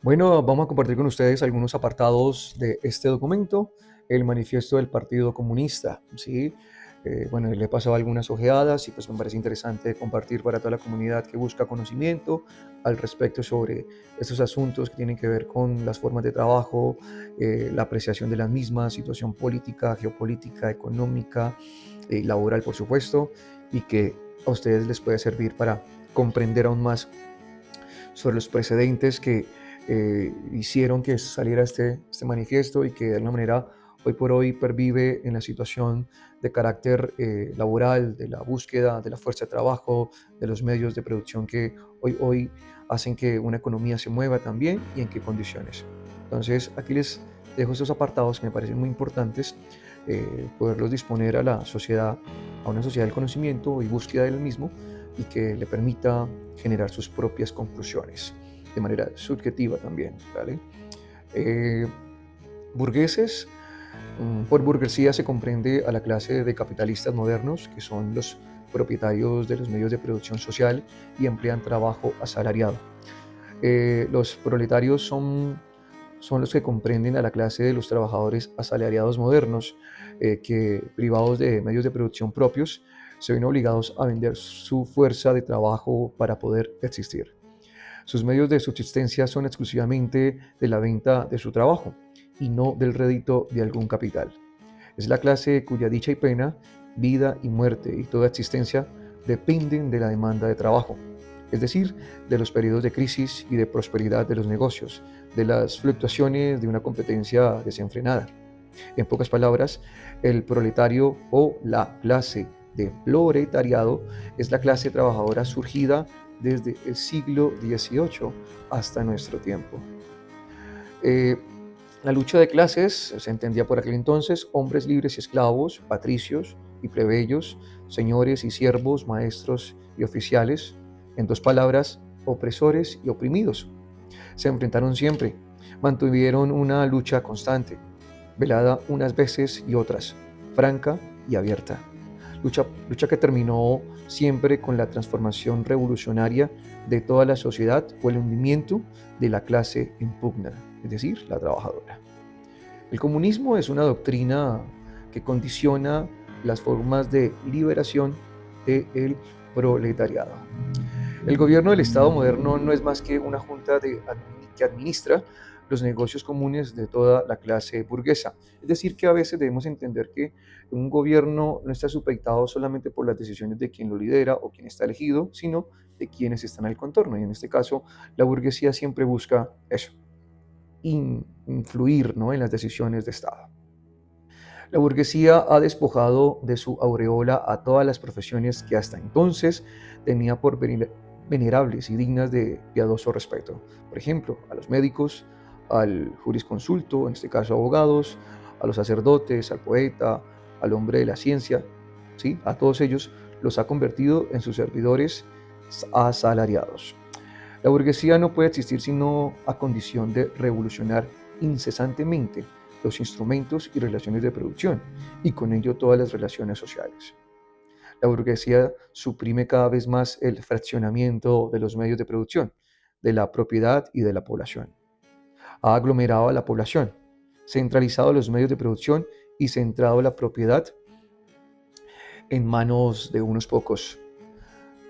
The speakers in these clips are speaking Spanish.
Bueno, vamos a compartir con ustedes algunos apartados de este documento, el manifiesto del Partido Comunista, ¿sí? Bueno, le he pasado algunas ojeadas y pues me parece interesante compartir para toda la comunidad que busca conocimiento al respecto sobre estos asuntos que tienen que ver con las formas de trabajo, la apreciación de las mismas, situación política, geopolítica, económica, laboral, por supuesto, y que a ustedes les puede servir para comprender aún más sobre los precedentes que hicieron que saliera este manifiesto y que de alguna manera hoy por hoy pervive en la situación de carácter laboral, de la búsqueda de la fuerza de trabajo, de los medios de producción que hoy hacen que una economía se mueva también y en qué condiciones. Entonces, aquí les dejo estos apartados que me parecen muy importantes, poderlos disponer a la sociedad, a una sociedad del conocimiento y búsqueda del mismo, y que le permita generar sus propias conclusiones de manera subjetiva también, ¿vale? Eh, Burgueses, por burguesía se comprende a la clase de capitalistas modernos, que son los propietarios de los medios de producción social y emplean trabajo asalariado. Los proletarios son los que comprenden a la clase de los trabajadores asalariados modernos, que privados de medios de producción propios, se ven obligados a vender su fuerza de trabajo para poder existir. Sus medios de subsistencia son exclusivamente de la venta de su trabajo y no del rédito de algún capital. Es la clase cuya dicha y pena, vida y muerte y toda existencia dependen de la demanda de trabajo, es decir, de los periodos de crisis y de prosperidad de los negocios, de las fluctuaciones de una competencia desenfrenada. En pocas palabras, el proletario o la clase de proletariado es la clase trabajadora surgida desde el siglo XVIII hasta nuestro tiempo. Eh, la lucha de clases se entendía por aquel entonces hombres libres y esclavos, patricios y plebeyos, señores y siervos, maestros y oficiales, en dos palabras, opresores y oprimidos. Se enfrentaron siempre, mantuvieron una lucha constante, velada unas veces y otras, franca y abierta. Lucha que terminó siempre con la transformación revolucionaria de toda la sociedad o el hundimiento de la clase en pugna, es decir, la trabajadora. El comunismo es una doctrina que condiciona las formas de liberación del proletariado. El gobierno del Estado moderno no es más que una junta que administra los negocios comunes de toda la clase burguesa. Es decir, que a veces debemos entender que un gobierno no está supeditado solamente por las decisiones de quien lo lidera o quien está elegido, sino de quienes están en el contorno. Y en este caso, la burguesía siempre busca eso, influir, ¿no?, en las decisiones de Estado. La burguesía ha despojado de su aureola a todas las profesiones que hasta entonces tenía por venerables y dignas de piadoso respeto. Por ejemplo, a los médicos, al jurisconsulto, en este caso abogados, a los sacerdotes, al poeta, al hombre de la ciencia, ¿sí? A todos ellos los ha convertido en sus servidores asalariados. La burguesía no puede existir sino a condición de revolucionar incesantemente los instrumentos y relaciones de producción, y con ello todas las relaciones sociales. La burguesía suprime cada vez más el fraccionamiento de los medios de producción, de la propiedad y de la población. Ha aglomerado a la población, centralizado los medios de producción y centrado la propiedad en manos de unos pocos.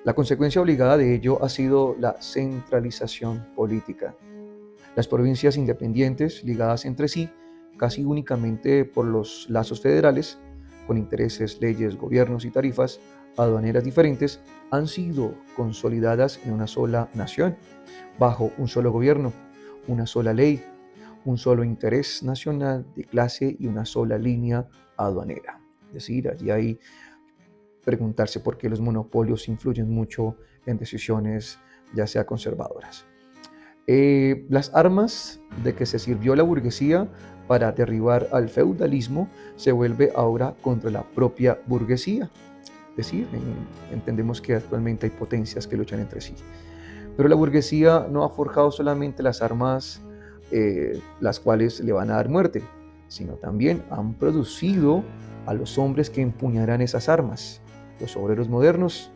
La consecuencia obligada de ello ha sido la centralización política. Las provincias independientes, ligadas entre sí casi únicamente por los lazos federales, con intereses, leyes, gobiernos y tarifas aduaneras diferentes, han sido consolidadas en una sola nación, bajo un solo gobierno, una sola ley, un solo interés nacional de clase y una sola línea aduanera. Es decir, allí hay preguntarse por qué los monopolios influyen mucho en decisiones ya sea conservadoras. Las armas de que se sirvió la burguesía para derribar al feudalismo se vuelve ahora contra la propia burguesía. Es decir, entendemos que actualmente hay potencias que luchan entre sí. Pero la burguesía no ha forjado solamente las armas, las cuales le van a dar muerte, sino también han producido a los hombres que empuñarán esas armas. Los obreros modernos,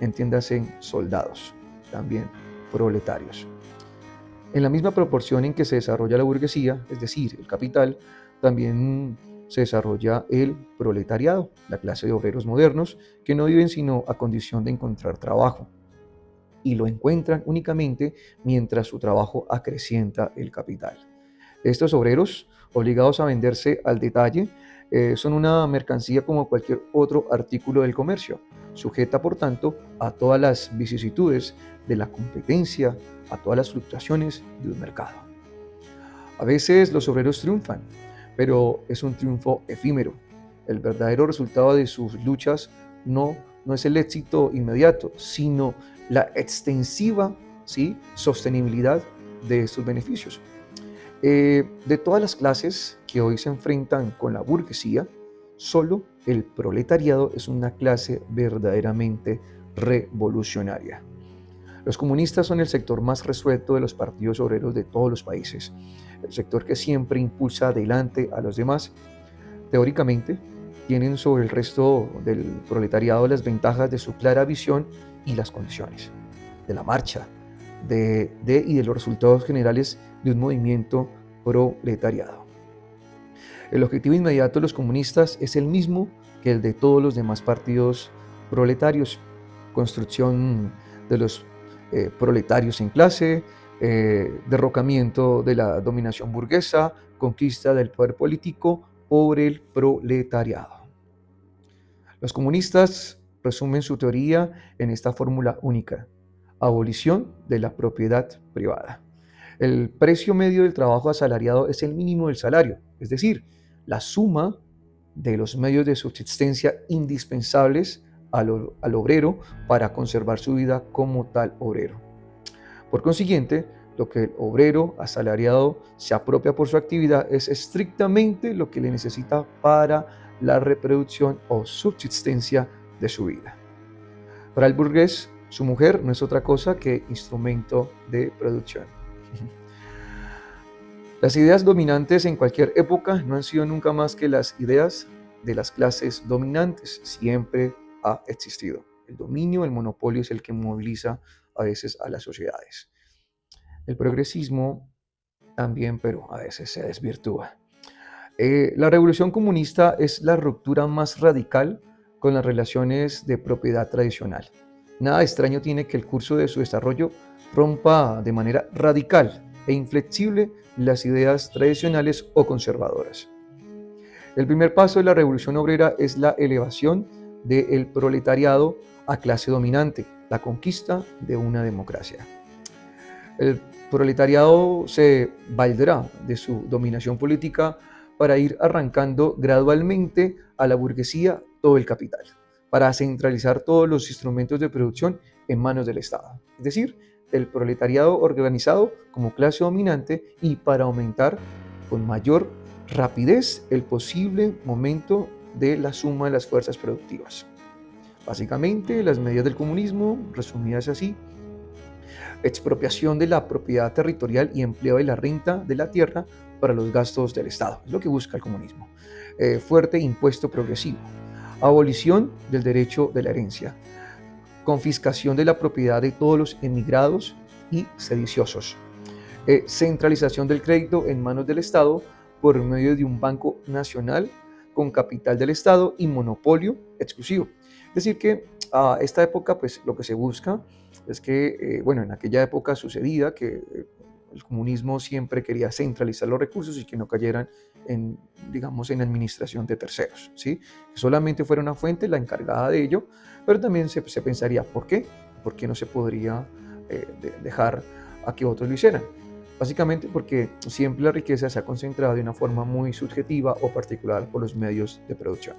entiéndase, soldados, también proletarios. En la misma proporción en que se desarrolla la burguesía, es decir, el capital, también se desarrolla el proletariado, la clase de obreros modernos que no viven sino a condición de encontrar trabajo y lo encuentran únicamente mientras su trabajo acrecienta el capital. Estos obreros, obligados a venderse al detalle, son una mercancía como cualquier otro artículo del comercio, sujeta por tanto a todas las vicisitudes de la competencia, a todas las fluctuaciones de un mercado. A veces los obreros triunfan, pero es un triunfo efímero. El verdadero resultado de sus luchas no es el éxito inmediato, sino la extensiva, ¿sí?, sostenibilidad de estos beneficios. De todas las clases que hoy se enfrentan con la burguesía, solo el proletariado es una clase verdaderamente revolucionaria. Los comunistas son el sector más resuelto de los partidos obreros de todos los países, el sector que siempre impulsa adelante a los demás. Teóricamente, tienen sobre el resto del proletariado las ventajas de su clara visión y las condiciones de la marcha y de los resultados generales de un movimiento proletariado. El objetivo inmediato de los comunistas es el mismo que el de todos los demás partidos proletarios: construcción de los proletarios en clase, derrocamiento de la dominación burguesa, conquista del poder político por el proletariado. Los comunistas resumen su teoría en esta fórmula única: abolición de la propiedad privada. El precio medio del trabajo asalariado es el mínimo del salario, es decir, la suma de los medios de subsistencia indispensables al obrero para conservar su vida como tal obrero. Por consiguiente, lo que el obrero asalariado se apropia por su actividad es estrictamente lo que le necesita para la reproducción o subsistencia de su vida. Para el burgués, su mujer no es otra cosa que instrumento de producción. Las ideas dominantes en cualquier época no han sido nunca más que las ideas de las clases dominantes. Siempre ha existido. El dominio, el monopolio es el que moviliza a veces a las sociedades. El progresismo también, pero a veces se desvirtúa. La revolución comunista es la ruptura más radical con las relaciones de propiedad tradicional. Nada extraño tiene que el curso de su desarrollo rompa de manera radical e inflexible las ideas tradicionales o conservadoras. El primer paso de la revolución obrera es la elevación del proletariado a clase dominante, la conquista de una democracia. El proletariado se valdrá de su dominación política para ir arrancando gradualmente a la burguesía todo el capital, para centralizar todos los instrumentos de producción en manos del Estado. Es decir, el proletariado organizado como clase dominante y para aumentar con mayor rapidez el posible momento de la suma de las fuerzas productivas. Básicamente, las medidas del comunismo, resumidas así: expropiación de la propiedad territorial y empleo de la renta de la tierra para los gastos del Estado. Es lo que busca el comunismo. Fuerte impuesto progresivo. Abolición del derecho de la herencia. Confiscación de la propiedad de todos los emigrados y sediciosos. Centralización del crédito en manos del Estado por medio de un banco nacional con capital del Estado y monopolio exclusivo. Es decir que a esta época, pues lo que se busca es que, bueno, en aquella época sucedía que el comunismo siempre quería centralizar los recursos y que no cayeran en, digamos, en administración de terceros, ¿sí? Que solamente fuera una fuente la encargada de ello, pero también se pensaría, ¿por qué? ¿Por qué no se podría dejar a que otros lo hicieran? Básicamente porque siempre la riqueza se ha concentrado de una forma muy subjetiva o particular por los medios de producción.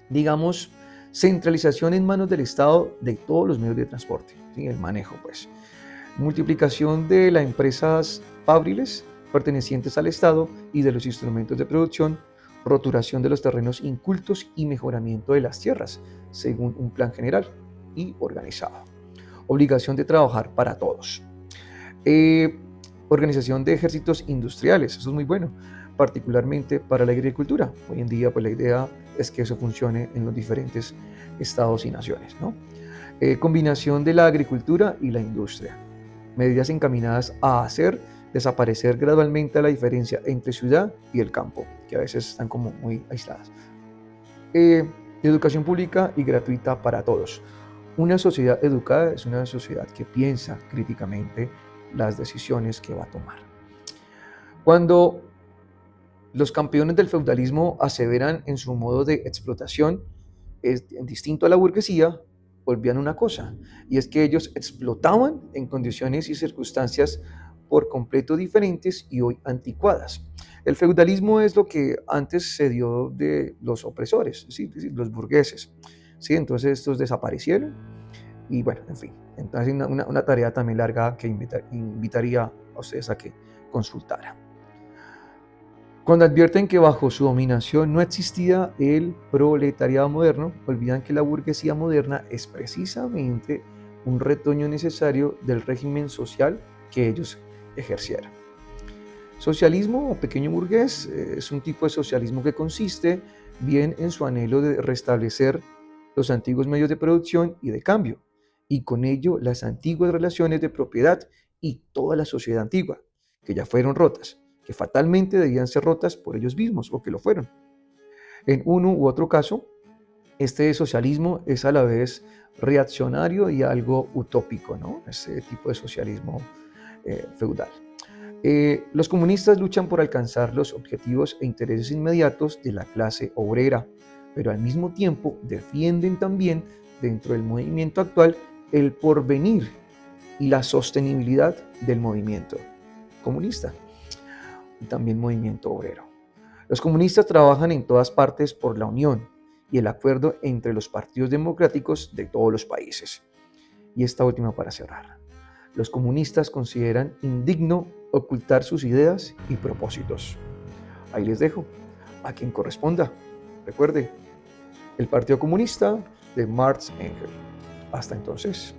Digamos, centralización en manos del Estado de todos los medios de transporte, ¿sí? El manejo, pues. Multiplicación de las empresas fabriles pertenecientes al Estado y de los instrumentos de producción, roturación de los terrenos incultos y mejoramiento de las tierras, según un plan general y organizado. Obligación de trabajar para todos. Organización de ejércitos industriales, eso es muy bueno, particularmente para la agricultura. Hoy en día, pues la idea es que eso funcione en los diferentes estados y naciones, ¿no? Combinación de la agricultura y la industria. medidas encaminadas a hacer desaparecer gradualmente la diferencia entre ciudad y el campo, que a veces están como muy aisladas. Educación pública y gratuita para todos. Una sociedad educada es una sociedad que piensa críticamente las decisiones que va a tomar. Cuando los campeones del feudalismo aseveran en su modo de explotación, es distinto a la burguesía, olvidan una cosa, y es que ellos explotaban en condiciones y circunstancias por completo diferentes y hoy anticuadas. El feudalismo es lo que antes se dio de los opresores, ¿sí? Es decir, los burgueses. ¿Sí? Entonces estos desaparecieron y bueno, en fin. Entonces una tarea también larga que invitaría a ustedes a que consultaran. Cuando advierten que bajo su dominación no existía el proletariado moderno, olvidan que la burguesía moderna es precisamente un retoño necesario del régimen social que ellos ejercieron. Socialismo o pequeño burgués es un tipo de socialismo que consiste bien en su anhelo de restablecer los antiguos medios de producción y de cambio, y con ello las antiguas relaciones de propiedad y toda la sociedad antigua, que ya fueron rotas, que fatalmente debían ser rotas por ellos mismos o que lo fueron. En uno u otro caso, este socialismo es a la vez reaccionario y algo utópico, ¿no? Ese tipo de socialismo feudal. Los comunistas luchan por alcanzar los objetivos e intereses inmediatos de la clase obrera, pero al mismo tiempo defienden también dentro del movimiento actual el porvenir y la sostenibilidad del movimiento comunista y también movimiento obrero. Los comunistas trabajan en todas partes por la unión y el acuerdo entre los partidos democráticos de todos los países. Y esta última para cerrar. Los comunistas consideran indigno ocultar sus ideas y propósitos. Ahí les dejo, a quien corresponda. Recuerde, el Partido Comunista de Marx Engels. Hasta entonces.